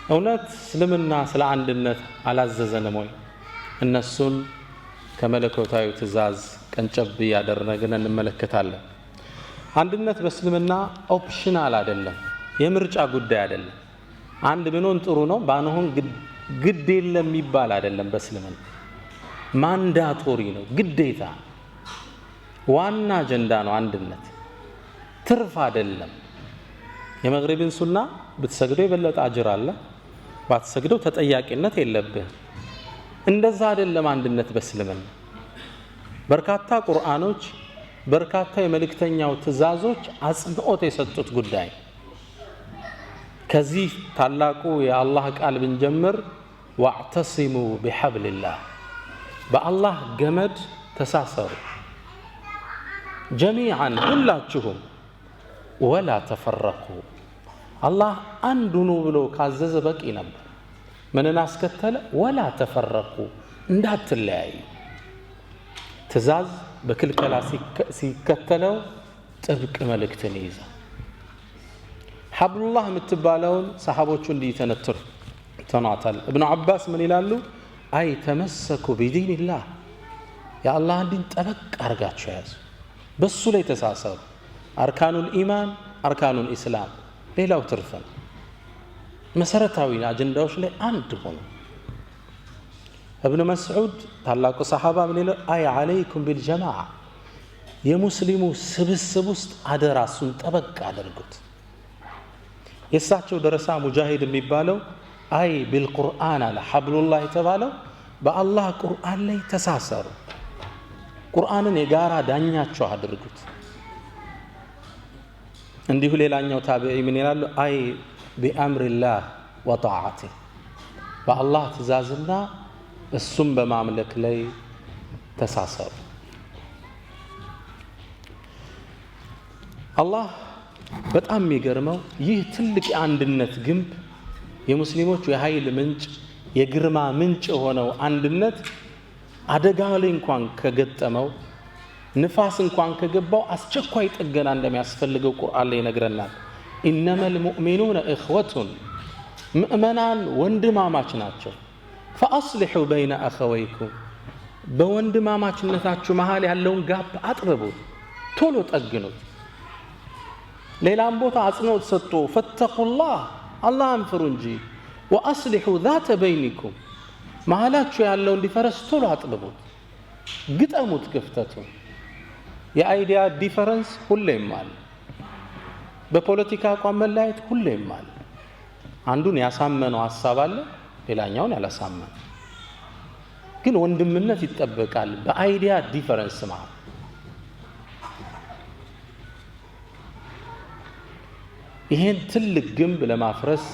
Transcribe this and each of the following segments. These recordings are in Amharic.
እውነት እስልምና ስለ አንድነት አላዘዘንም ወይ? እነሱን ከመለኮታዊ ትእዛዝ ቀንጨብ ያደረግን እንመለከታለን። አንድነት በእስልምና ኦፕሽናል አይደለም፣ የምርጫ ጉዳይ አይደለም። አንድ ብንሆን ጥሩ ነው ባንሆን ግድ የለም የሚባል አይደለም። በእስልምና ማንዳቶሪ ነው፣ ግዴታ ዋና አጀንዳ ነው። አንድነት ትርፍ አይደለም። የመግሪብን ሱና ብትሰግደው የበለጠ አጅር አለ፣ ባትሰግደው ተጠያቂነት የለብህ። እንደዛ አይደለም አንድነት በእስልምና። በርካታ ቁርአኖች በርካታ የመልእክተኛው ትእዛዞች አጽንኦት የሰጡት ጉዳይ። ከዚህ ታላቁ የአላህ ቃል ብንጀምር ወዕተሲሙ ቢሐብልላህ፣ በአላህ ገመድ ተሳሰሩ፣ ጀሚዓን ሁላችሁም፣ ወላ ተፈረቁ። አላህ አንድ ሁኑ ብሎ ካዘዘ በቂ ነበር። ምንን አስከተለ? ወላ ተፈረቁ፣ እንዳትለያዩ። ትእዛዝ በክልከላ ሲከተለው ጥብቅ መልእክትን ይይዛል። ሐብሉላህ የምትባለውን ሰሓቦቹ እንዲህ ተናታል። እብኑ ዓባስ ምን ይላሉ? አይ ተመሰኩ ቢዲንላህ፣ የአላህን ዲን ጠበቅ አርጋችሁ ያዙ፣ በሱ ላይ ተሳሰሩ። አርካኑል ኢማን፣ አርካኑል ኢስላም፣ ሌላው ትርፍ ነው። መሰረታዊ አጀንዳዎች ላይ አንድ ሆኑ። እብኑ መስዑድ ታላቁ ሰሓባ ምን ይላል? አይ ዓለይኩም ቢልጀማዓ፣ የሙስሊሙ ስብስብ ውስጥ አደራ እሱን ጠበቅ አድርጉት። የእሳቸው ደረሳ ሙጃሂድ የሚባለው አይ ቢልቁርአን አለ። ሐብሉላህ የተባለው በአላህ ቁርአን ላይ ተሳሰሩ፣ ቁርአንን የጋራ ዳኛቸው አድርጉት። እንዲሁ ሌላኛው ታቢዒ ምን ይላሉ? አይ ቢአምሪላህ ወጣዓቲህ፣ በአላህ ትእዛዝና እሱም በማምለክ ላይ ተሳሰሩ። አላህ በጣም የሚገርመው ይህ ትልቅ የአንድነት ግንብ፣ የሙስሊሞቹ የኃይል ምንጭ፣ የግርማ ምንጭ የሆነው አንድነት አደጋ ላይ እንኳን ከገጠመው፣ ንፋስ እንኳን ከገባው አስቸኳይ ጥገና እንደሚያስፈልገው ቁርአን ላይ ይነግረናል። ኢነመል ሙእሚኑነ እኽወቱን፣ ምእመናን ወንድማማች ናቸው። ፈአስሊሑ በይነ አኸወይኩም፣ በወንድማማችነታችሁ መሃል ያለውን ጋፕ አጥብቡት፣ ቶሎ ጠግኑት። ሌላም ቦታ አጽንኦት ሰጥቶ ፈተቁላህ፣ አላህን ፍሩ እንጂ ወአስሊሑ ዛተ በይኒኩም፣ መሃላችሁ ያለውን ዲፈረንስ ቶሎ አጥብቡት፣ ግጠሙት ክፍተቱን። የአይዲያ ዲፈረንስ ሁሌም አለ፣ በፖለቲካ አቋም መለያየት ሁሌም አለ። አንዱን ያሳመነው ሐሳብ አለ፣ ሌላኛውን ያላሳመነ። ግን ወንድምነት ይጠበቃል በአይዲያ ዲፈረንስ ማለት። ይሄን ትልቅ ግንብ ለማፍረስ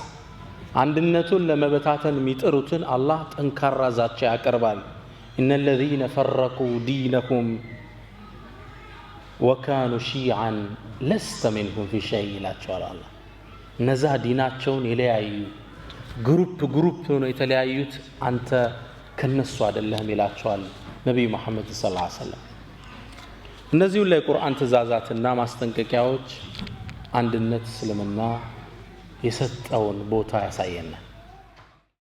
አንድነቱን ለመበታተን የሚጥሩትን አላህ ጠንካራ ዛቻ ያቀርባል። እነለዚነ ፈረቁ ዲነሁም ወካኑ ሺዓን ለስተ ሚንሁም ፊ ሸይ ይላቸዋል አላህ። እነዛ ዲናቸውን የለያዩ ግሩፕ ሆነው የተለያዩት አንተ ከነሱ አይደለህም ይላቸዋል ነቢዩ መሐመድ ሰለላሁ ዐለይሂ ወሰለም። እነዚሁ ላይ ቁርአን ትእዛዛትና ማስጠንቀቂያዎች አንድነት እስልምና የሰጠውን ቦታ ያሳየናል።